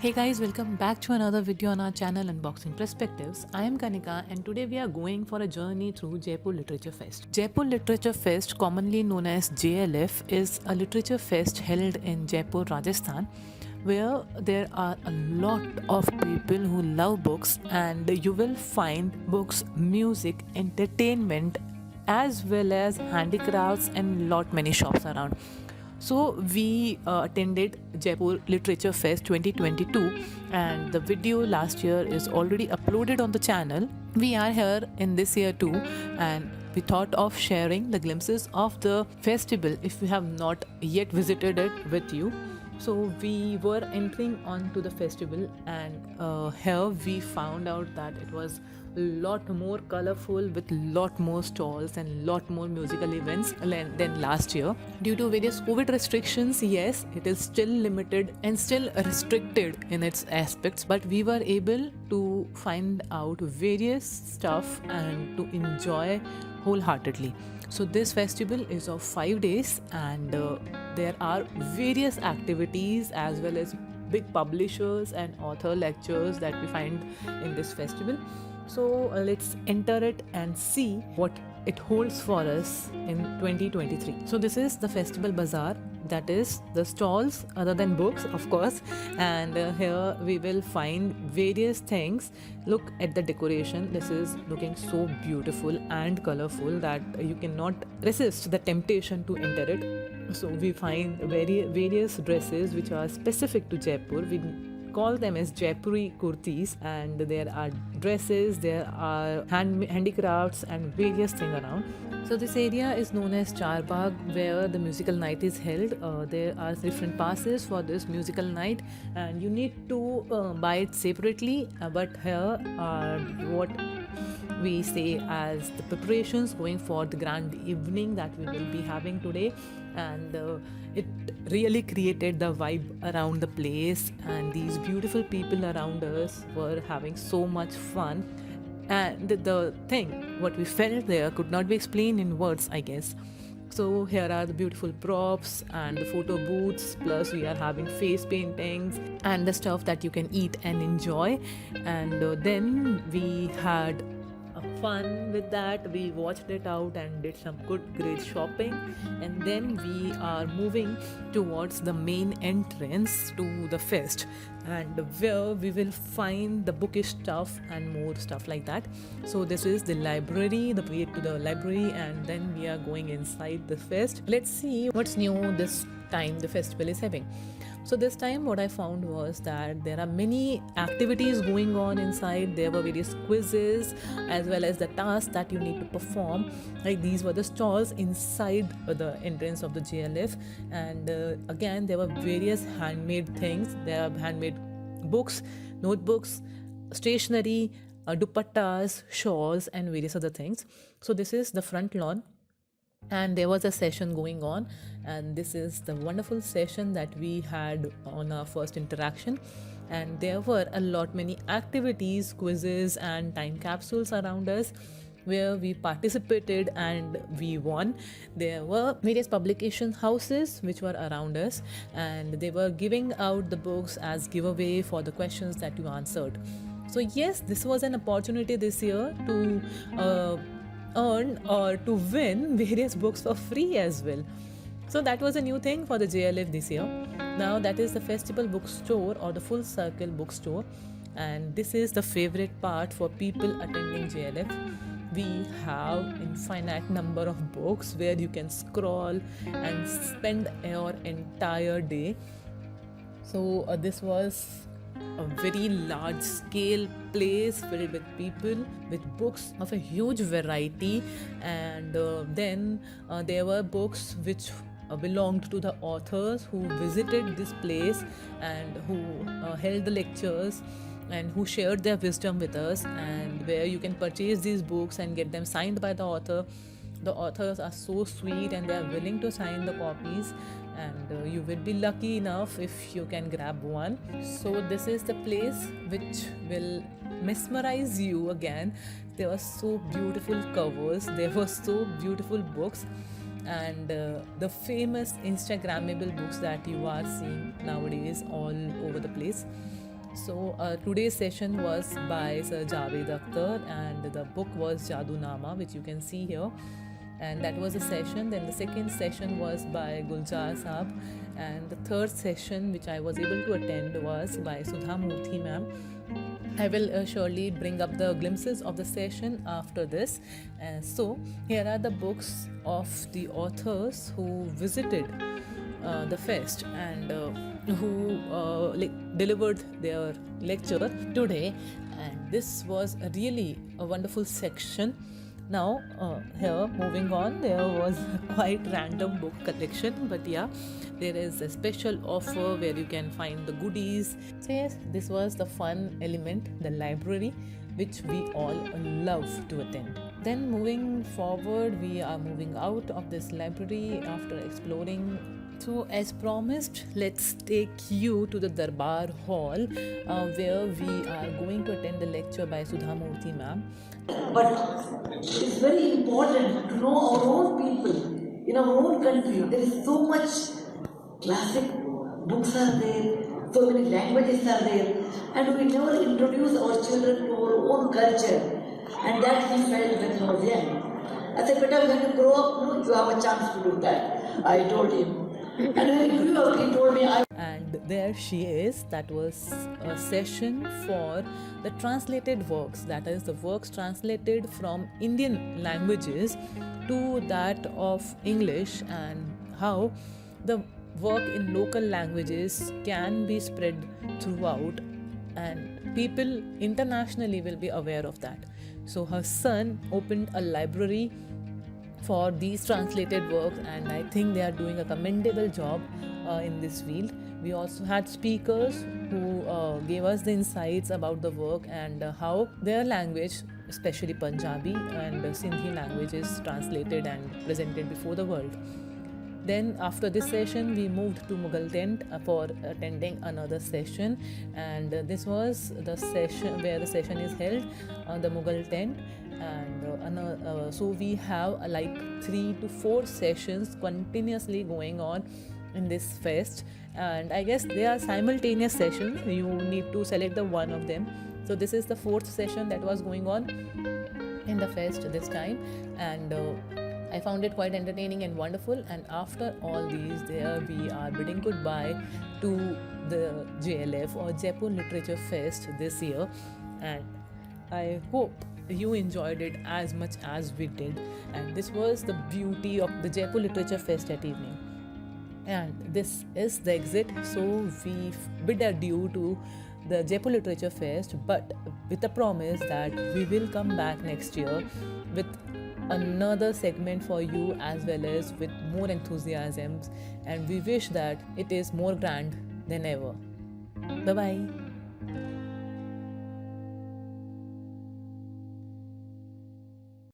Hey guys, welcome back to another video on our channel Unboxing Perspectives. I am Kanika and today we are going for a journey through Jaipur Literature Fest. Jaipur Literature Fest, commonly known as JLF, is a literature fest held in Jaipur, Rajasthan, where there are a lot of people who love books, and you will find books, music, entertainment, as well as handicrafts and lot many shops around. So we attended Jaipur Literature Fest 2022, and the video last year is already uploaded on the channel. We are here in this year too, and we thought of sharing the glimpses of the festival if you have not yet visited it with you. So we were entering onto the festival, and here we found out that it was a lot more colorful with lot more stalls and lot more musical events than last year. Due to various COVID restrictions, yes, it is still limited and still restricted in its aspects, but we were able to find out various stuff and to enjoy wholeheartedly. So this festival is of 5 days, and there are various activities as well as big publishers and author lectures that we find in this festival. So let's enter it and see what it holds for us in 2023. So this is the festival bazaar, that is the stalls other than books, of course, and here we will find various things. Look at the decoration. This is looking so beautiful and colorful that you cannot resist the temptation to enter it. So we find various dresses which are specific to Jaipur. We call them as Jaipuri kurtis, and there are dresses, there are handicrafts and various things around. So this area is known as Charbagh, where the musical night is held. There are different passes for this musical night, and you need to buy it separately, but here are what we say as the preparations going for the grand evening that we will be having today. And it really created the vibe around the place, and these beautiful people around us were having so much fun. And the thing what we felt there could not be explained in words, I guess. So here are the beautiful props and the photo booths, plus we are having face paintings and the stuff that you can eat and enjoy. And then we had fun with that. We watched it out and did some good great shopping, and then we are moving towards the main entrance to the fest, and where we will find the bookish stuff and more stuff like that. So this is the library, the way to the library, and then we are going inside the fest. Let's see what's new this time the festival is having. So this time what I found was that there are many activities going on inside. There were various quizzes as well as the tasks that you need to perform. Like these were the stalls inside the entrance of the JLF, and again there were various handmade things. There are handmade books, notebooks, stationery, dupattas, shawls and various other things. So this is the front lawn, and there was a session going on, and this is the wonderful session that we had on our first interaction. And there were a lot many activities, quizzes and time capsules around us where we participated and we won. There were various publication houses which were around us, and they were giving out the books as giveaway for the questions that you answered. So yes, this was an opportunity this year to earn or to win various books for free as well. So that was a new thing for the JLF this year. Now that is the festival bookstore or the full circle bookstore, and this is the favorite part for people attending JLF. We have infinite number of books where you can scroll and spend your entire day. So this was a very large scale place filled with people with books of a huge variety, and then there were books which belonged to the authors who visited this place and who held the lectures and who shared their wisdom with us, and where you can purchase these books and get them signed by the author. The authors are so sweet and they are willing to sign the copies, and you will be lucky enough if you can grab one. So this is the place which will mesmerize you again. There were so beautiful covers, there were so beautiful books, and the famous Instagrammable books that you are seeing nowadays all over the place. So today's session was by Sir Javed Akhtar, and the book was Jadunama, which you can see here. And that was a session. Then the second session was by Guljar Saab, and the third session which I was able to attend was by Sudha Murthy ma'am. I will surely bring up the glimpses of the session after this. So here are the books of the authors who visited the fest and who delivered their lecture today, and this was really a wonderful section. Now here moving on, there was a quite random book collection, but yeah, there is a special offer where you can find the goodies. So yes, this was the fun element, the library, which we all love to attend. Then moving forward, we are moving out of this library after exploring. So as promised, let's take you to the Darbar Hall where we are going to attend the lecture by Sudha Murthy ma'am. But it's very important to know our own people in our own country. There is so much classic books are there, so many languages are there, and we never introduce our children to our own culture. And that he felt when he was young. I said, "Beta, when you grow up, you have a chance to do that." I told him. And when he grew up, he told me, And there she is. That was a session for the translated works, that is, the works translated from Indian languages to that of English, and how the work in local languages can be spread throughout, and people internationally will be aware of that. So her son opened a library for these translated works, and I think they are doing a commendable job in this field. We also had speakers who gave us the insights about the work and how their language, especially Punjabi and Sindhi language, is translated and presented before the world. Then after this session, we moved to Mughal tent for attending another session, and this was the session where the session is held on the Mughal tent. And so we have like 3 to 4 sessions continuously going on in this fest, and I guess they are simultaneous sessions. You need to select the one of them. So this is the 4th session that was going on in the fest this time, and I found it quite entertaining and wonderful. And after all these, there we are bidding goodbye to the JLF, or Jaipur Literature Fest, this year, and I hope you enjoyed it as much as we did. And this was the beauty of the Jaipur Literature Fest at evening. And this is the exit, so we bid adieu to the Jaipur Literature Fest, but with a promise that we will come back next year with another segment for you, as well as with more enthusiasms, and we wish that it is more grand than ever. Bye bye.